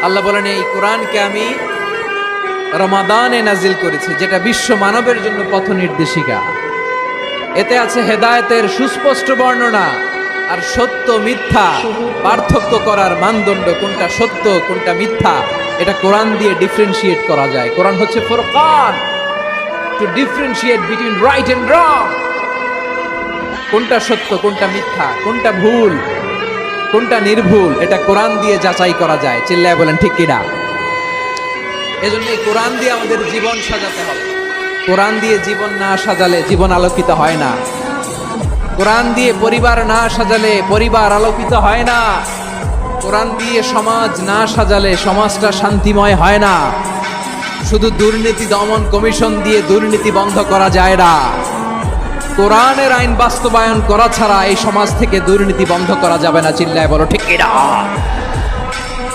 আল্লাহ বলেন এই কোরআনকে আমি রমাদানে নাজিল করেছি, যেটা বিশ্ব মানবের জন্য পথ নির্দেশিকা। এতে আছে হেদায়েতের সুস্পষ্ট বর্ণনা আর সত্য মিথ্যা পার্থক্য করার মানদণ্ড, কোনটা সত্য কোনটা মিথ্যা এটা কোরআন দিয়ে ডিফারেন্সিয়েট করা যায়। কোরআন হচ্ছে ফুরকান, to differentiate between right and wrong. কোনটা সত্য কোনটা মিথ্যা, কোনটা ভুল কোনটা নির্ভুল, এটা কোরআন দিয়ে যাচাই করা যায়। চিল্লায় বলেন ঠিক কিনা? এজন্য এই কোরআন দিয়ে আমাদের জীবন সাজাতে হবে। কোরআন দিয়ে জীবন না সাজালে জীবন আলোকিত হয় না। কোরআন দিয়ে পরিবার না সাজালে পরিবার আলোকিত হয় না। কোরআন দিয়ে সমাজ না সাজালে সমাজটা শান্তিময় হয় না। শুধু দুর্নীতি দমন কমিশন দিয়ে দুর্নীতি বন্ধ করা যায় না। কোরআনের আইন বাস্তবায়ন করা ছাড়া এই সমাজ থেকে দুর্নীতি বন্ধ করা যাবে না। চিল্লায় বলো ঠিক কিনা?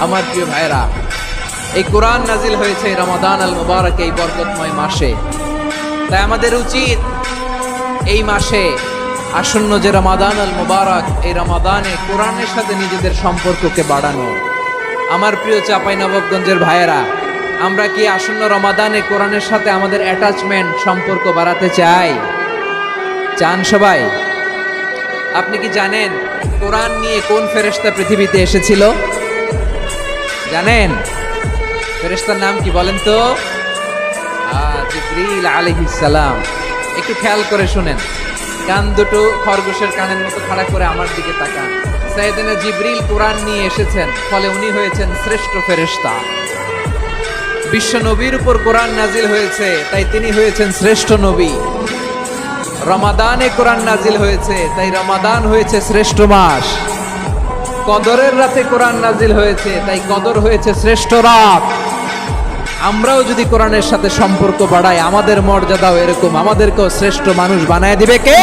আমার প্রিয় ভাইরা, এই কোরআন নাজিল হয়েছে রমাদান আল মুবারক, এই বরকতময় মাসে। তাই আমাদের উচিত এই মাসে আসন্ন যে রমাদান আল মুবারক, এই রমাদানে কোরআনের সাথে নিজেদের সম্পর্ককে বাড়ানো। আমার প্রিয় চাঁপাইনবাবগঞ্জের ভাইয়েরা, আমরা কি আসন্ন রমাদানে কোরআনের সাথে আমাদের অ্যাটাচমেন্ট সম্পর্ক বাড়াতে চাই? চান সবাই? আপনি কি জানেন কোরআন নিয়ে কোন ফেরেশতা পৃথিবীতে এসেছিল? জানেন ফেরেশতার নাম কি বলেন তো? জিবরিল আলাইহিস সালাম। একটু খেয়াল করে শুনেন, কান দুটো খরগোশের কানের মতো খাড়া করে আমার দিকে তাকান। সাইয়েদনা জিবরিল কোরআন নিয়ে এসেছেন, ফলে উনি হয়েছেন শ্রেষ্ঠ ফেরেশতা। বিশ্ব নবীর উপর কোরআন নাজিল হয়েছে, তাই তিনি হয়েছেন শ্রেষ্ঠ নবী। রমাদানে কোরআন নাজিল হয়েছে, তাই রমাদান হয়েছে শ্রেষ্ঠ মাস। কদরের রাতে কোরআন নাজিল হয়েছে, তাই কদর হয়েছে শ্রেষ্ঠ রাত। আমরাও যদি কোরআনের সাথে সম্পর্ক বাড়াই, আমাদের মর্যাদাও এরকম, আমাদেরকেও শ্রেষ্ঠ মানুষ বানায় দিবে কে?